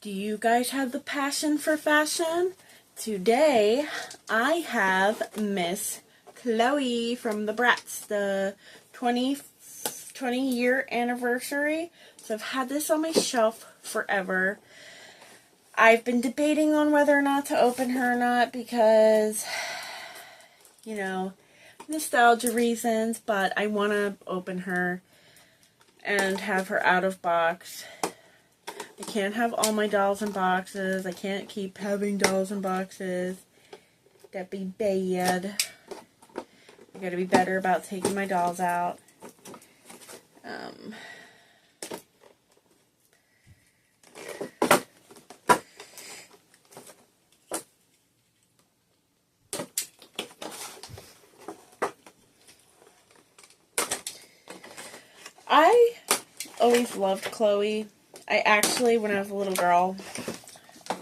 Do you guys have the passion for fashion? Today, I have Miss Chloe from the Bratz, the 20-year anniversary. So I've had this on my shelf forever. I've been debating on whether or not to open her or not because, you know, nostalgia reasons, but I want to open her and have her out of box. I can't have all my dolls in boxes. I can't keep having dolls in boxes. That'd be bad. I gotta be better about taking my dolls out. I always loved Chloe. I actually, when I was a little girl,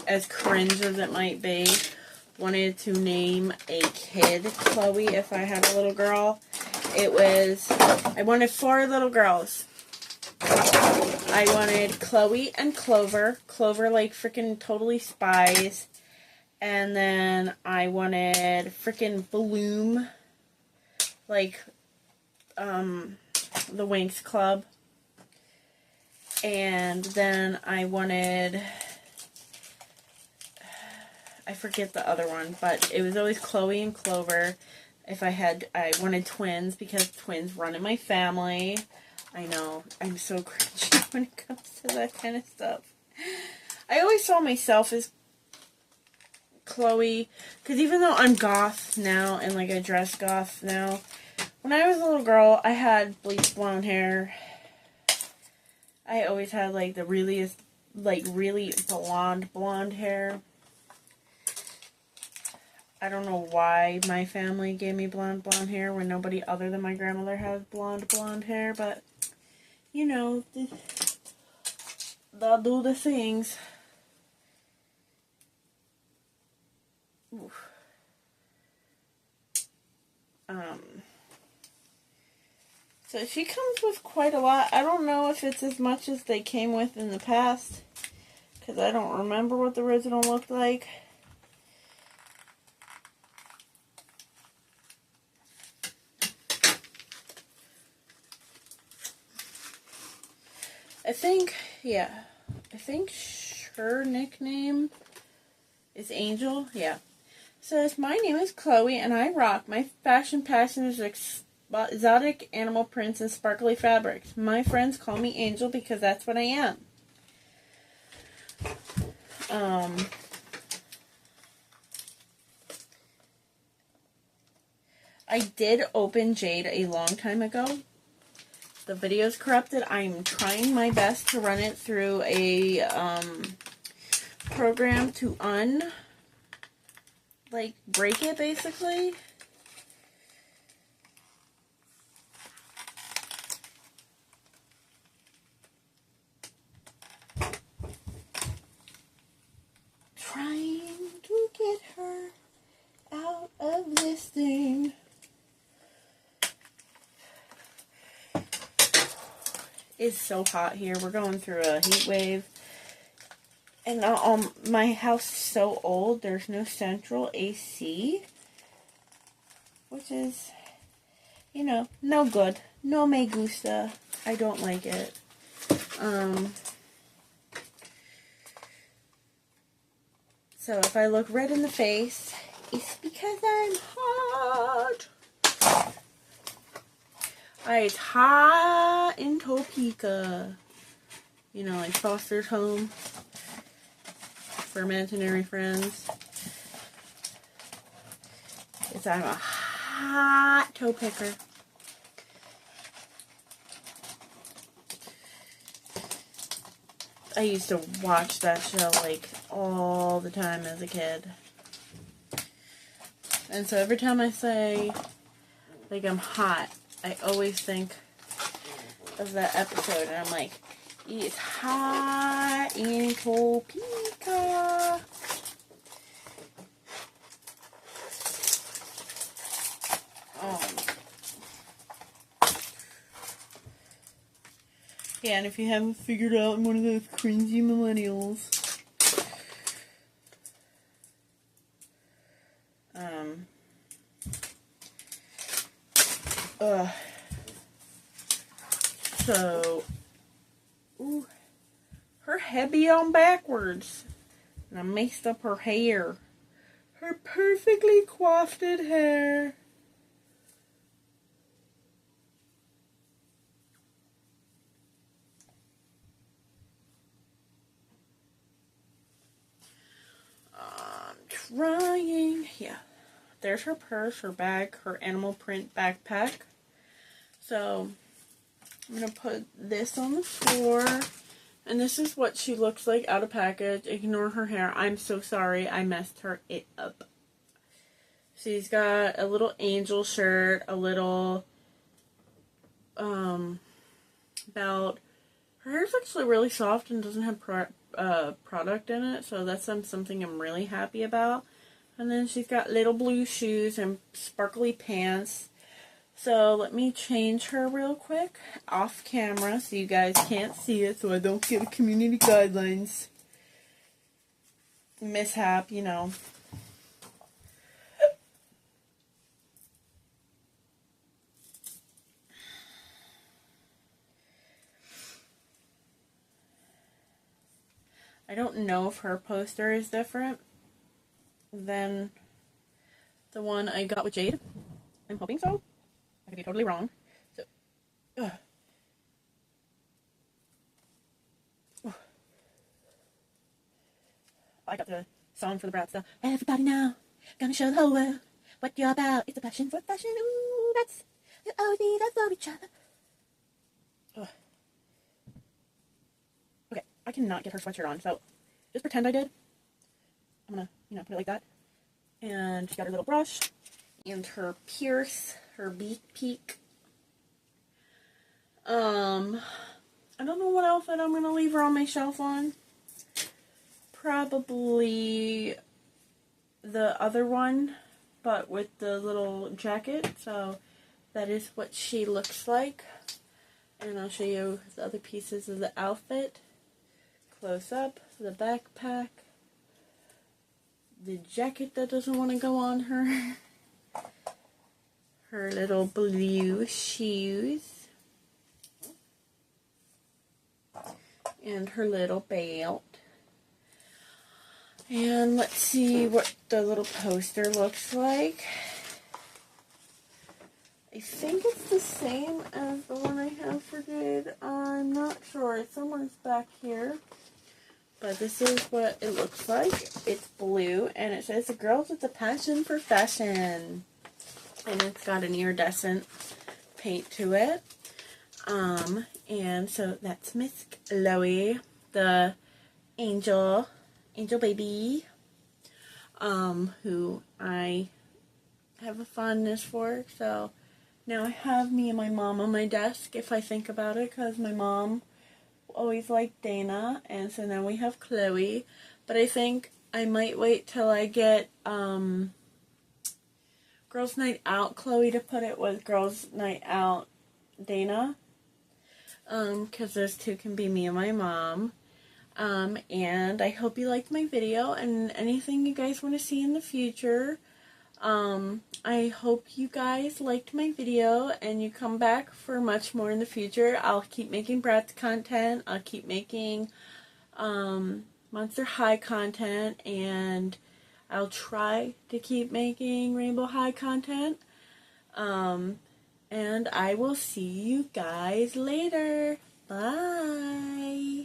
as cringe as it might be, wanted to name a kid Chloe if I had a little girl. I wanted 4 little girls. I wanted Chloe and Clover. Clover like freaking totally spies. And then I wanted freaking Bloom. Like, the Winx Club. And then I wanted, I forget the other one, but it was always Chloe and Clover. I wanted twins because twins run in my family. I know, I'm so cringy when it comes to that kind of stuff. I always saw myself as Chloe, because even though I'm goth now and like I dress goth now, when I was a little girl, I had bleached blonde hair. I always had like the really blonde hair. I don't know why my family gave me blonde hair when nobody other than my grandmother has blonde hair, but you know, they'll do the things. Oof. So she comes with quite a lot. I don't know if it's as much as they came with in the past, because I don't remember what the original looked like. I think her nickname is Angel. Yeah. Says, my name is Chloe and I rock. My fashion passion is exotic animal prints and sparkly fabrics. My friends call me Angel because that's what I am. I did open Jade a long time ago. The video's corrupted. I'm trying my best to run it through a program to break it basically. Trying to get her out of this thing. It's so hot here. We're going through a heat wave. And my house is so old, there's no central AC. Which is, you know, no good. No me gusta. I don't like it. So if I look red in the face, it's because I'm hot. It's hot in Topeka. You know, like Foster's home for imaginary friends. I'm a hot toe picker. I used to watch that show like all the time as a kid. And so every time I say like I'm hot, I always think of that episode and I'm like, it's hot in Topeka. Yeah, and if you haven't figured out, I'm one of those cringy millennials. So, ooh, her head be on backwards. And I messed up her hair. Her perfectly coiffed hair. I'm trying. Yeah. There's her purse, her bag, her animal print backpack. So, I'm going to put this on the floor. And this is what she looks like out of package. Ignore her hair. I'm so sorry. I messed it up. She's got a little angel shirt, a little belt. Her hair's actually really soft and doesn't have product in it. So that's something I'm really happy about. And then she's got little blue shoes and sparkly pants. So let me change her real quick off camera so you guys can't see it, so I don't get a community guidelines mishap, you know. I don't know if her poster is different than the one I got with Jade. I'm hoping so. I could be totally wrong. So, I got the song for the Bratz Cloe. Everybody now, gonna show the whole world what you're about. It's a passion for fashion. Ooh, that's you always need that for each other. Okay, I cannot get her sweatshirt on, so just pretend I did. I'm gonna, put it like that. And she got her little brush and her pierce, her beak peak. I don't know what outfit I'm gonna leave her on my shelf on. Probably the other one, but with the little jacket. So that is what she looks like. And I'll show you the other pieces of the outfit. Close up, the backpack, the jacket that doesn't want to go on her, her little blue shoes, and her little belt. And let's see what the little poster looks like. I think it's the same as the one I have for Jade. I'm not sure. It's somewhere back here. But this is what it looks like. It's blue, and it says, "The girls with a passion for fashion." And it's got an iridescent paint to it. And so that's Miss Chloe, the angel baby, who I have a fondness for. So now I have me and my mom on my desk, if I think about it, because my mom always liked Dana, and so now we have Chloe. But I think I might wait till I get Girls Night Out Chloe to put it with Girls Night Out Dana, because those two can be me and my mom. And I hope you liked my video, and anything you guys want to see in the future. I hope you guys liked my video and you come back for much more in the future. I'll keep making Bratz content. I'll keep making Monster High content, and I'll try to keep making Rainbow High content. And I will see you guys later. Bye.